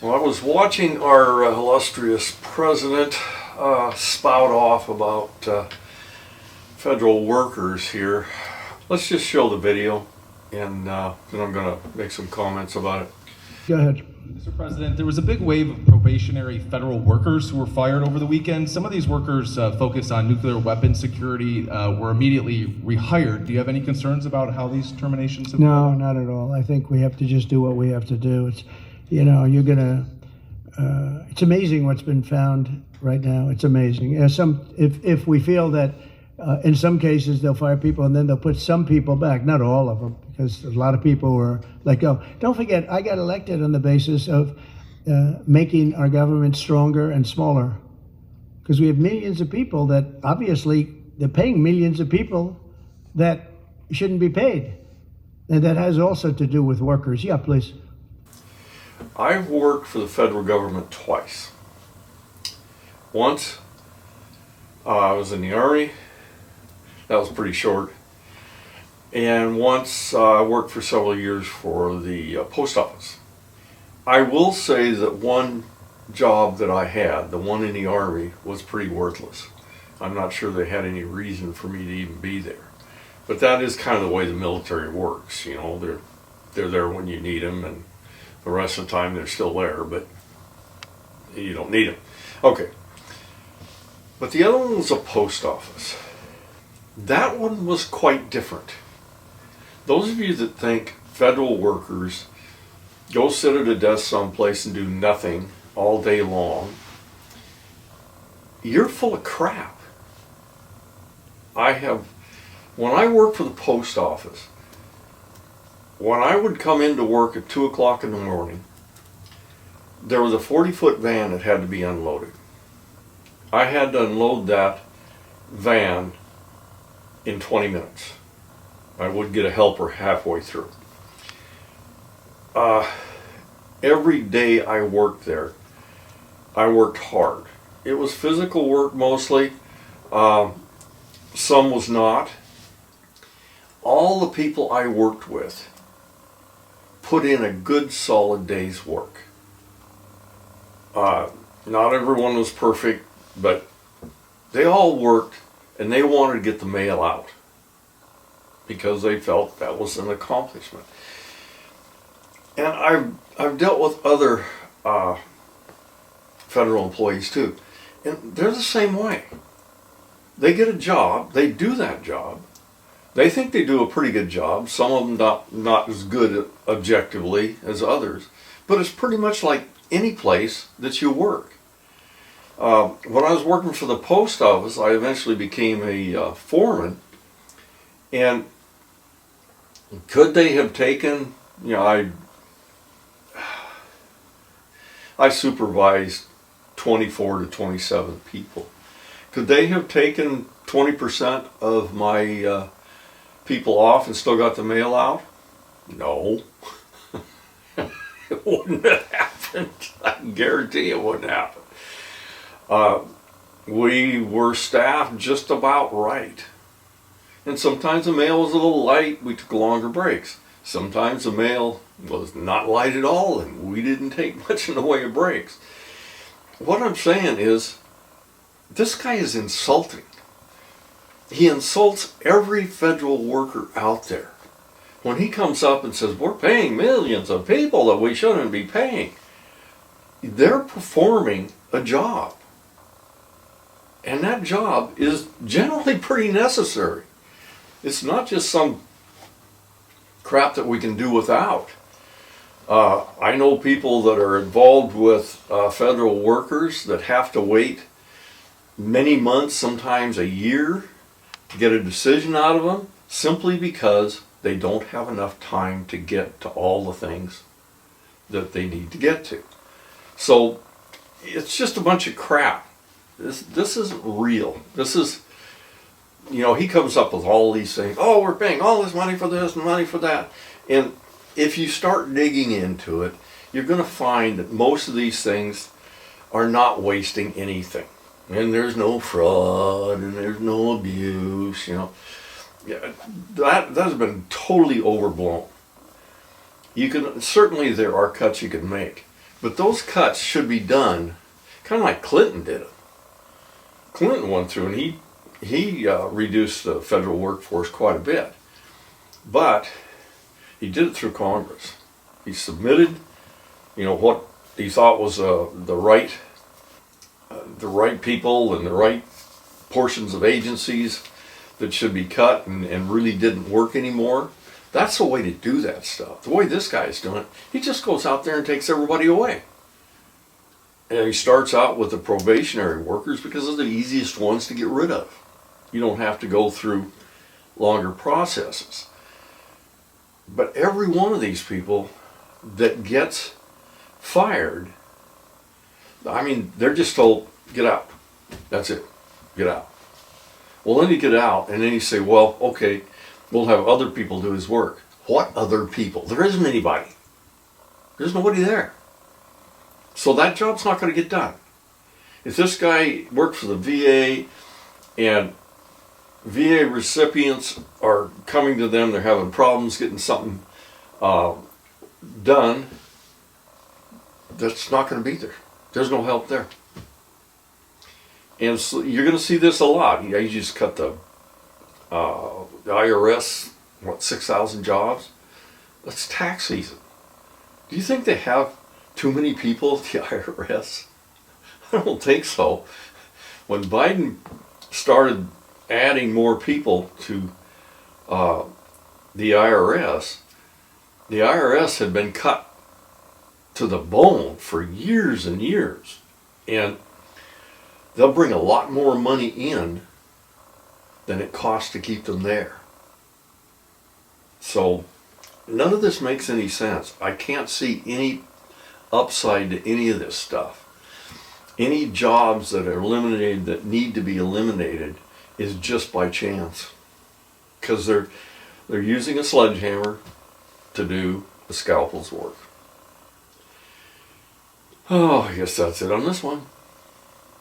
Well, I was watching our illustrious president spout off about federal workers here. Let's just show the video, and then I'm going to make some comments about it. Go ahead. Mr. President, there was a big wave of probationary federal workers who were fired over the weekend. Some of these workers focused on nuclear weapon security were immediately rehired. Do you have any concerns about how these terminations have No, not at all. I think we have to just do what we have to do. It's, you're gonna. It's amazing what's been found right now. It's amazing. If we feel that in some cases they'll fire people and then they'll put some people back, not all of them, because a lot of people were let go. Don't forget, I got elected on the basis of making our government stronger and smaller, because we have millions of people that obviously they're paying millions of people that shouldn't be paid, and that has also to do with workers. Yeah, please. I've worked for the federal government twice. Once I was in the Army. That was pretty short. And once I worked for several years for the post office. I will say that one job that I had, the one in the Army, was pretty worthless. I'm not sure they had any reason for me to even be there. But that is kind of the way the military works. They're there when you need them, and the rest of the time they're still there, but you don't need them. Okay. But the other one was a post office. That one was quite different. Those of you that think federal workers go sit at a desk someplace and do nothing all day long, you're full of crap. When I worked for the post office, when I would come into work at 2 o'clock in the morning, there was a 40-foot van that had to be unloaded. I had to unload that van in 20 minutes. I would get a helper halfway through. Every day I worked there, I worked hard. It was physical work mostly. Some was not. All the people I worked with put in a good solid day's work. Not everyone was perfect, but they all worked, and they wanted to get the mail out because they felt that was an accomplishment. And I've dealt with other federal employees too, and they're the same way. They get a job, they do that job, they think they do a pretty good job, some of them not as good objectively as others, but it's pretty much like any place that you work. When I was working for the post office, I eventually became a foreman, and could they have taken, I supervised 24 to 27 people. Could they have taken 20% of my people off and still got the mail out? No. It wouldn't have happened. I can guarantee it wouldn't happen. We were staffed just about right. And sometimes the mail was a little light, we took longer breaks. Sometimes the mail was not light at all, and we didn't take much in the way of breaks. What I'm saying is, this guy is insulting. He insults every federal worker out there. When he comes up and says, we're paying millions of people that we shouldn't be paying, they're performing a job. And that job is generally pretty necessary. It's not just some crap that we can do without. I know people that are involved with federal workers that have to wait many months, sometimes a year, to get a decision out of them, simply because they don't have enough time to get to all the things that they need to get to. So it's just a bunch of crap. This isn't real. This is, he comes up with all these things. Oh, we're paying all this money for this and money for that. And if you start digging into it, you're going to find that most of these things are not wasting anything. And there's no fraud and there's no abuse, Yeah, that has been totally overblown. Certainly there are cuts you can make. But those cuts should be done kind of like Clinton did it. Clinton went through and he reduced the federal workforce quite a bit. But he did it through Congress. He submitted, what he thought was the right people and the right portions of agencies that should be cut and really didn't work anymore. That's the way to do that stuff. The way this guy's doing it, he just goes out there and takes everybody away. And he starts out with the probationary workers because they're the easiest ones to get rid of. You don't have to go through longer processes. But every one of these people that gets fired, they're just told, get out. That's it. Get out. Well, then you get out, and then you say, well, okay, we'll have other people do his work. What other people? There isn't anybody. There's nobody there. So that job's not going to get done. If this guy worked for the VA and VA recipients are coming to them, they're having problems getting something done, that's not going to be there. There's no help there. And so you're going to see this a lot. You just cut the IRS, 6,000 jobs? That's tax season. Do you think they have too many people at the IRS? I don't think so. When Biden started adding more people to the IRS had been cut to the bone for years and years. And they'll bring a lot more money in than it costs to keep them there. So none of this makes any sense. I can't see any upside to any of this stuff. Any jobs that are eliminated that need to be eliminated is just by chance. Because they're using a sledgehammer to do the scalpel's work. Oh, I guess that's it on this one.